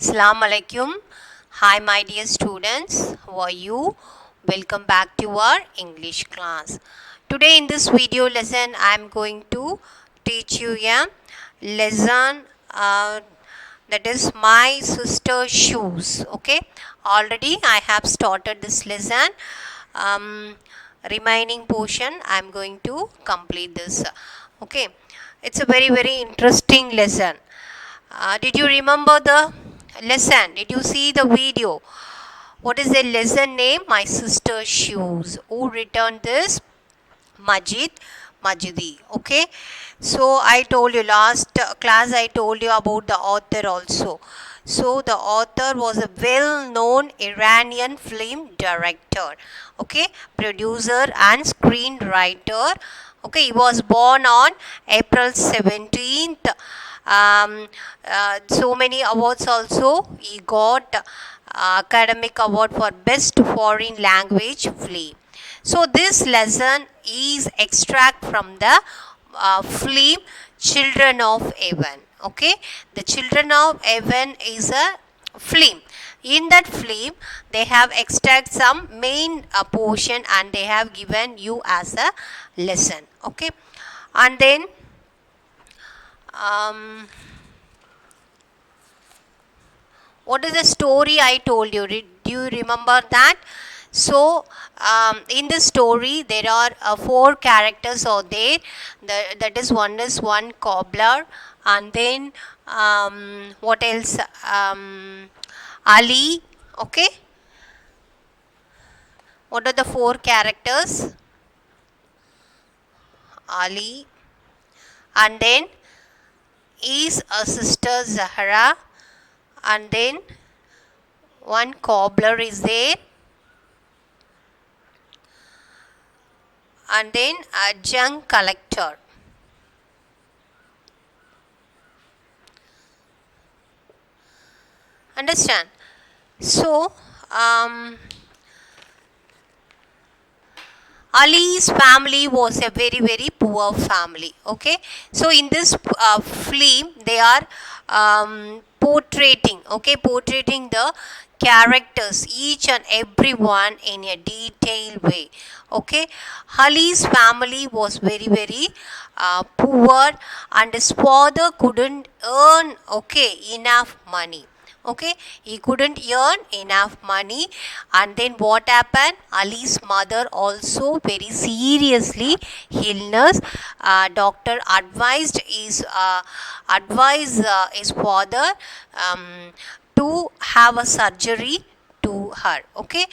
Assalamu alaikum. Hi my dear students, how are you? Welcome back to our English class. Today in this video lesson I am going to teach you a lesson that is my sister's shoes. Okay, already I have started this lesson. Remaining portion I am going to complete this. Okay, it's a very interesting lesson. Did you remember the lesson? Did you see the video? What is the lesson name? My sister's shoes. Who returned this? Majidi. Okay. So I told you last class, I told you about the author also. So the author was a well-known Iranian film director, okay, producer and screenwriter. Okay, he was born on April 17th. So many awards also he got. Academic Award for Best Foreign Language Film. So this lesson is extract from the film Children of Heaven. Okay, the Children of Heaven is a film. In that film, they have extract some main portion and they have given you as a lesson. Okay, and then what is the story I told you? Do you remember that? So, in the story, there are 4 characters out there. That is one cobbler, and then what else? Ali. Okay. What are the 4 characters? Ali, and then is a sister Zahra, and then one cobbler is there, and then a junk collector. Understand? So Ali's family was a very poor family. Okay, so in this film they are portraying the characters, each and every one in a detailed way. Okay, Ali's family was very poor, and his father couldn't earn enough money. Okay, he couldn't earn enough money, and then what happened? Ali's mother also very seriously illness. Doctor advised his father to have a surgery to her. Okay,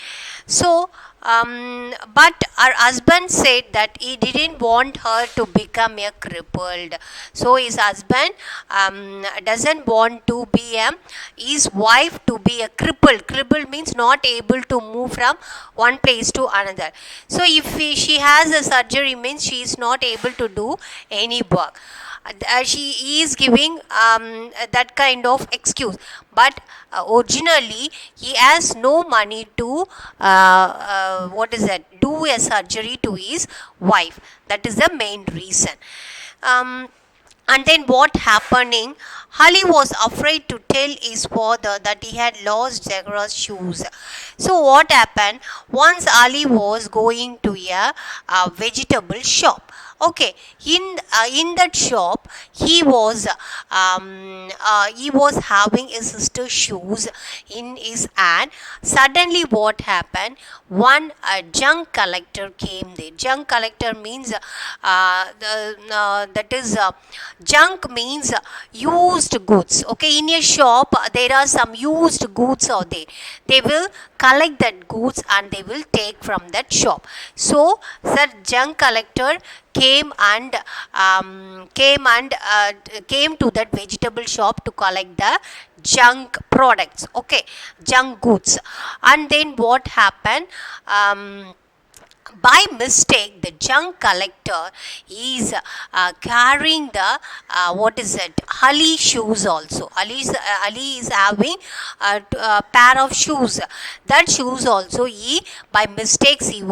so but her husband said that he didn't want her to become a crippled. So his husband doesn't want to be his wife to be a crippled. Crippled means not able to move from one place to another. So if she has a surgery, means she is not able to do any work. She is giving that kind of excuse, but originally he has no money to do a surgery to his wife. That is the main reason. And then what happening? Ali was afraid to tell his father that he had lost Zahra's shoes. So what happened? Once Ali was going to a vegetable shop. Okay, in that shop he was having his sister's shoes in his hand. Suddenly what happened? One junk collector came there. Junk collector means junk means used goods. Okay, in a shop there are some used goods out there. They will collect that goods and they will take from that shop. So that junk collector came to that vegetable shop to collect the junk products, junk goods. And then what happened? By mistake, the junk collector is carrying the Ali shoes also. Ali is having a pair of shoes. That shoes also by mistakes he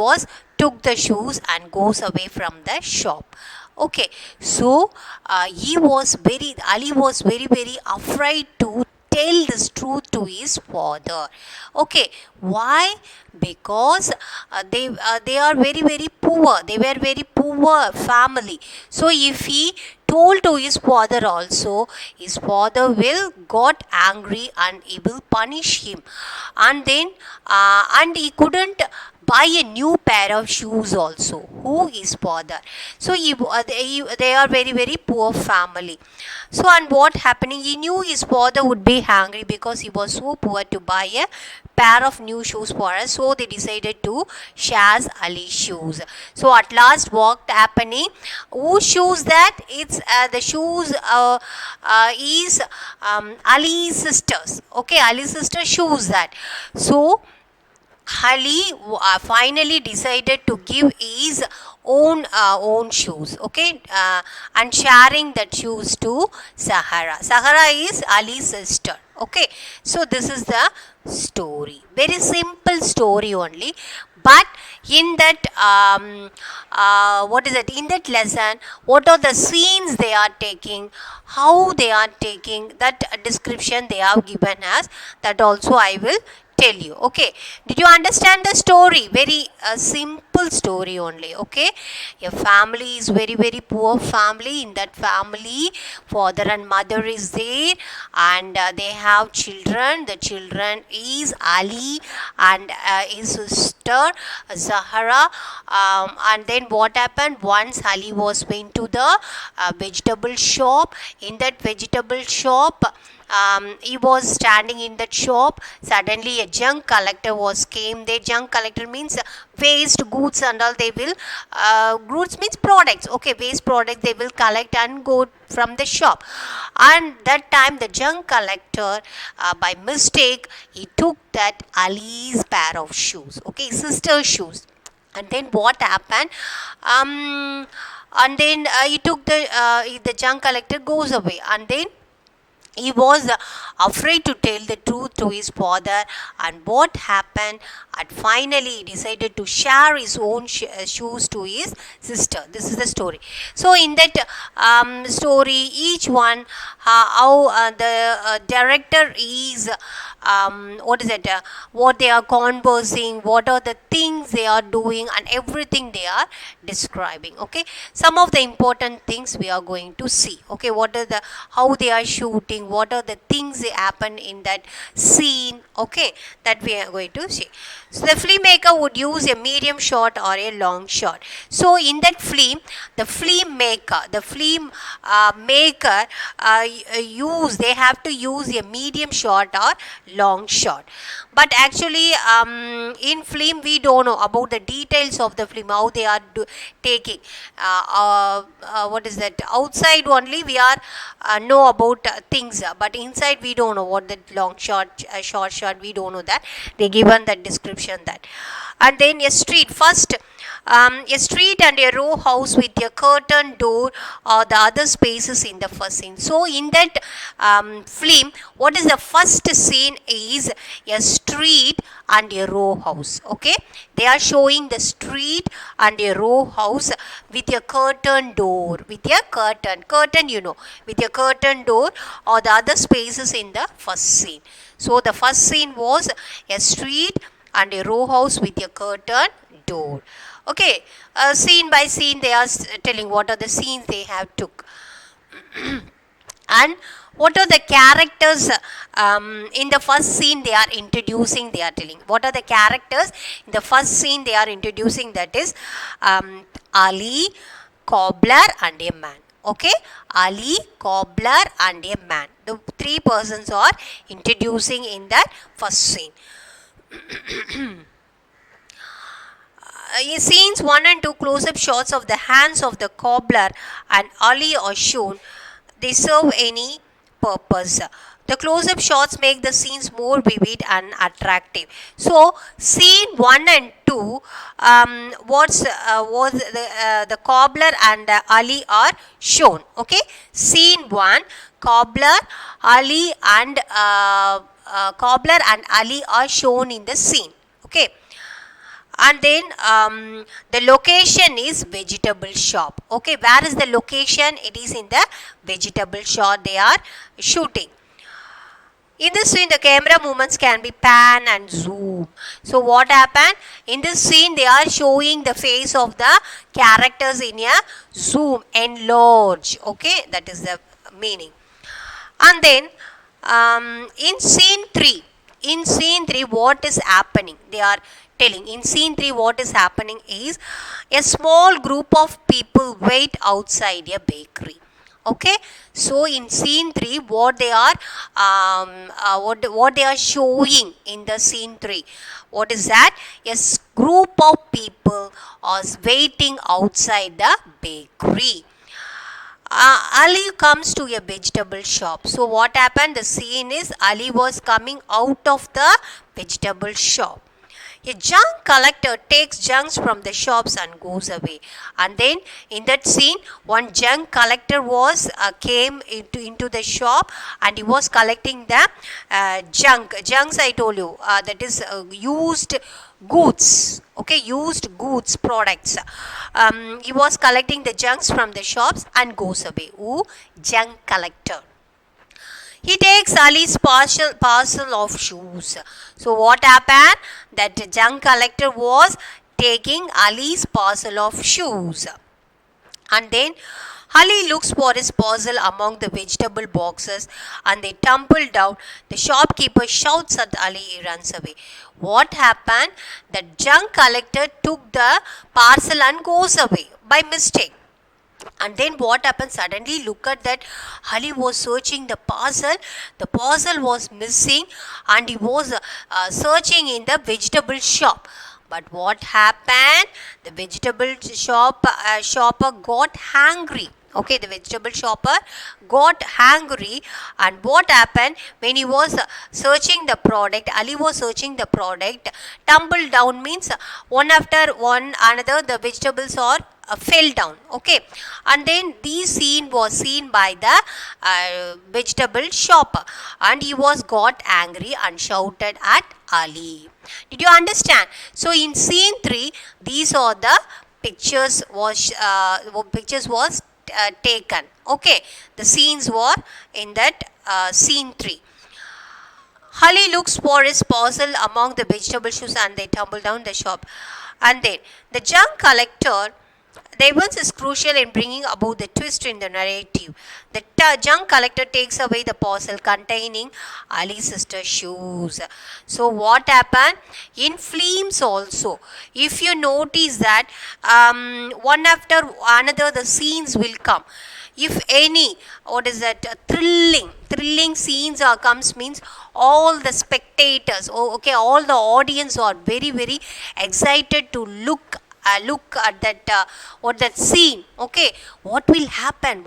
took the shoes and goes away from the shop. Okay, so Ali was very afraid to tell this to truth to his father. Okay, why? Because they are very very poor. They were very poor family. So if he told to his father also, his father will got angry and he will punish him, and then and he couldn't buy a new pair of shoes also. Who is father? So they are very very poor family. So and what happening, he knew his father would be angry because he was so poor to buy a pair of new shoes for us. So they decided to share Ali's shoes. So at last what happening, whose shoes that? It's the shoes is Ali's sisters. Okay, Ali's sister shoes that. So Ali finally decided to give his own shoes, okay, and sharing that shoes to Sahara. Sahara is Ali's sister, okay. So this is the story. Very simple story only, but in that what is it? In that lesson, what are the scenes they are taking? How they are taking? That description they have given us. That also I will tell you. Okay, did you understand the story? Very simple story only. Okay, a family is very very poor family. In that family, father and mother is there, and they have children. The children is Ali and his sister Zahra. And then what happened? Once Ali was went to the vegetable shop. In that vegetable shop, he was standing in that shop. Suddenly a junk collector was came there. Junk collector means waste goods and all. They will goods means products. Okay, waste products they will collect and go from the shop. And that time the junk collector by mistake he took that Ali's pair of shoes. Okay, sister's shoes. And then what happened? And then he took the junk collector goes away, and then he was afraid to tell the truth to his father. And what happened? And finally he decided to share his own shoes to his sister. This is the story. So in that story, each one how the director is what is it, what they are conversing, what are the things they are doing, and everything they are describing. Okay, some of the important things we are going to see. Okay, what are the, how they are shooting, what are the things that happen in that scene. Okay, that we are going to see. So the filmmaker would use a medium shot or a long shot. So in that film, the filmmaker, the film maker they have to use a medium shot or long shot. But actually in film we don't know about the details of the film, how they are taking what is that, outside only we are know about things, but inside we don't know what the long shot, short shot, we don't know that. They given that description that. And then a street, first a street and a row house with a curtain door or the other spaces in the first scene. So in that film, what is the first scene is a street and a row house. Okay, they are showing the street and a row house with a curtain door, with a curtain, you know, with a curtain door or the other spaces in the first scene. So the first scene was a street and a row house with a curtain door. Okay, scene by scene they are telling what are the scenes they have took. And what are the characters in the first scene they are introducing, they are telling what are the characters in the first scene they are introducing, that is Ali, cobbler and a man. Okay, Ali, cobbler and a man, the three persons are introducing in that first scene. Scenes 1 and 2, close-up shots of the hands of the cobbler and Ali are shown. They serve any purpose. The close-up shots make the scenes more vivid and attractive. So, scene 1 and 2, was the cobbler and Ali are shown. Okay, scene 1, cobbler, Ali and cobbler and Ali are shown in the scene. Okay. And then the location is vegetable shop. Okay, where is the location? It is in the vegetable shop they are shooting. In this scene, the camera movements can be pan and zoom. So what happened? In this scene, they are showing the face of the characters in a zoom, enlarge. Okay, that is the meaning. And then in scene 3, what is happening? They are telling in scene 3 what is happening is a small group of people wait outside a bakery. Okay, so in scene 3 what they are what they are showing in the scene 3, what is that? A group of people are waiting outside the bakery. Ali comes to a vegetable shop. So what happened? The scene is Ali was coming out of the vegetable shop. A junk collector takes junks from the shops and goes away. And then in that scene, one junk collector was came into the shop and he was collecting the junks. I told you that is used goods. Okay, used goods products. He was collecting the junks from the shops and goes away. Who? Junk collector. He takes Ali's parcel of shoes. So what happened? That junk collector was taking Ali's parcel of shoes. And then Ali looks for his parcel among the vegetable boxes and they tumble down. The shopkeeper shouts at Ali, he runs away. What happened? The junk collector took the parcel and goes away by mistake. And then what happened? Suddenly look at that, Ali was searching the parcel. The parcel was missing and he was searching in the vegetable shop. But what happened? The vegetable shopper got hungry. Okay, the vegetable shopper got hungry, and what happened when he was searching the product? Ali was searching the product. Tumble down means one after one another the vegetables are fell down. Okay, and then this scene was seen by the vegetable shopper, and he was got angry and shouted at Ali. Did you understand? So in scene 3, these are the pictures was taken. Okay, the scenes were in that scene 3. Ali looks for his parcel among the vegetable shoes and they tumble down the shop. And then the junk collector, the events is crucial in bringing about the twist in the narrative. The junk collector takes away the parcel containing Ali's sister's shoes. So what happened? In films also, if you notice that one after another the scenes will come. If any, what is that, thrilling scenes comes means all the spectators, all the audience are very excited to look at that scene. Okay, what will happen,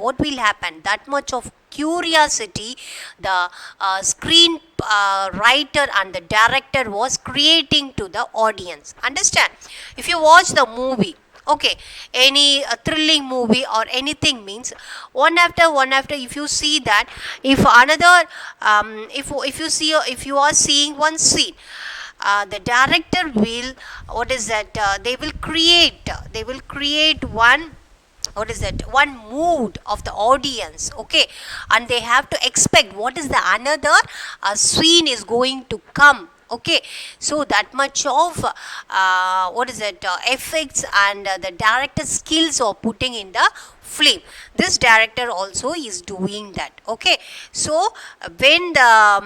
that much of curiosity the screen writer and the director was creating to the audience. Understand? If you watch the movie, okay, any thrilling movie or anything means one after if you see that, if another if you are seeing one scene, the director will they will create one one mood of the audience. Okay, and they have to expect what is the another scene is going to come. Okay, so that much of effects and the director skills are putting in the film. This director also is doing that. Okay, so when the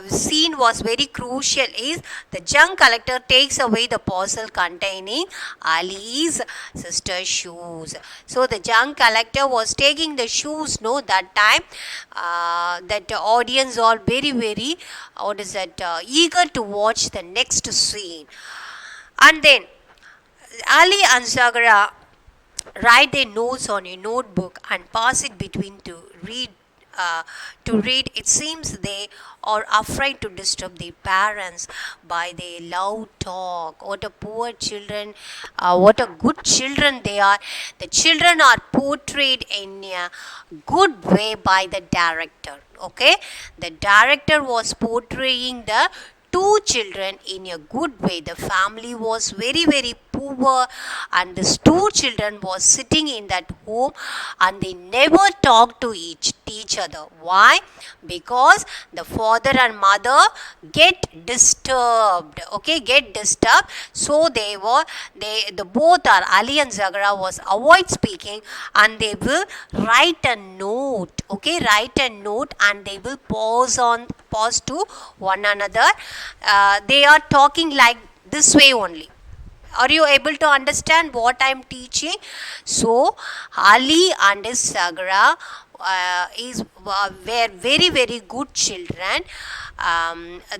scene was very crucial is the junk collector takes away the parcel containing Ali's sister's shoes. So the junk collector was taking the shoes. No, that time that the audience are very eager to watch the next scene. And then Ali and Zagara write their notes on a notebook and pass it between to read. It seems they are afraid to disturb their parents by their loud talk. What a poor children, what a good children they are. The children are portrayed in a good way by the director. Okay, the director was portraying the two children in a good way. The family was very poor poor, and these two children was sitting in that home, and they never talked to each other. Why? Because the father and mother get disturbed. Okay, get disturbed. So the both are Ali and Zagara was avoid speaking, and they will write a note. Okay, write a note, and they will pause to one another. They are talking like this way only. Are you able to understand what I am teaching? So Ali and his Sagra were very very good children.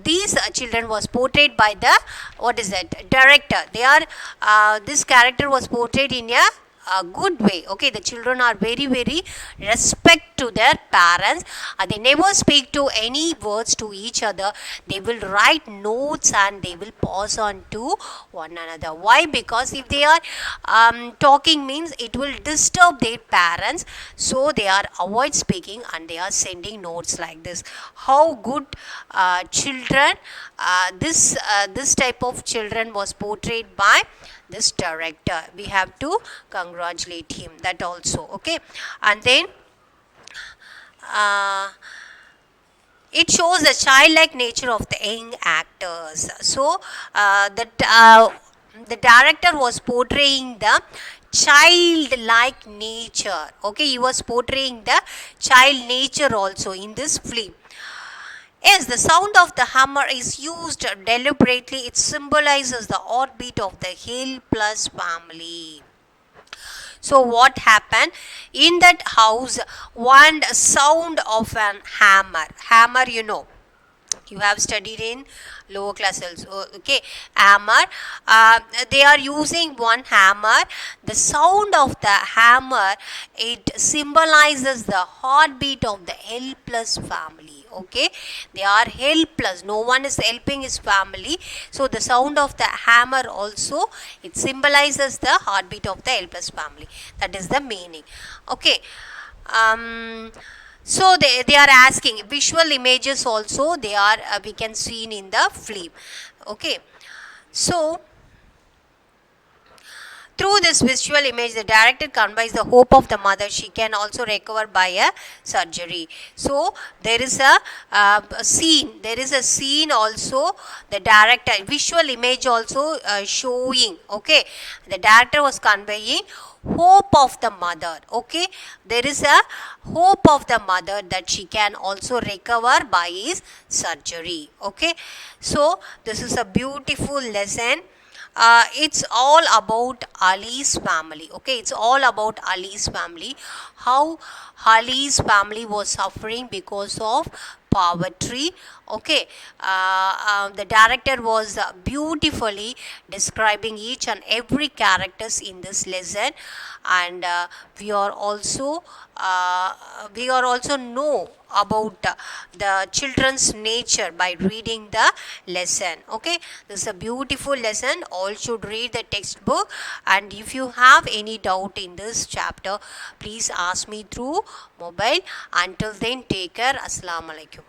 These children was portrayed by the, what is that, director. They are this character was portrayed in a good way. Okay, the children are very very respect to their parents. They never speak to any words to each other. They will write notes and they will pass on to one another. Why? Because if they are talking means it will disturb their parents, so they are avoid speaking and they are sending notes like this. How good children, this type of children was portrayed by this director. We have to congratulate him, that also. Okay, and then it shows the childlike nature of the young actors. So the director was portraying the childlike nature. Okay, he was portraying the child nature also in this film. Yes, the sound of the hammer is used deliberately. It symbolizes the heartbeat of the Hill Plus family. So what happened in that house? One sound of an hammer. Hammer, you have studied in lower class also. Okay, hammer. They are using one hammer. The sound of the hammer, it symbolizes the heartbeat of the helpless family. Okay, they are helpless. No one is helping his family. So the sound of the hammer also, it symbolizes the heartbeat of the helpless family. That is the meaning. Okay. So they are asking visual images also, they are we can see in the film. Okay, so through this visual image, the director conveys the hope of the mother. She can also recover by a surgery. So there is a scene. There is a scene also. The director visual image also showing. Okay, the director was conveying hope of the mother. Okay, there is a hope of the mother that she can also recover by his surgery. Okay, so this is a beautiful lesson. It's all about Ali's family. Okay, it's all about Ali's family. How Ali's family was suffering because of poverty. Okay, the director was beautifully describing each and every characters in this lesson, and we are also know about the children's nature by reading the lesson. Okay, this is a beautiful lesson. All should read the textbook, and if you have any doubt in this chapter, please ask me through mobile. Until then, take care. Assalamu alaikum.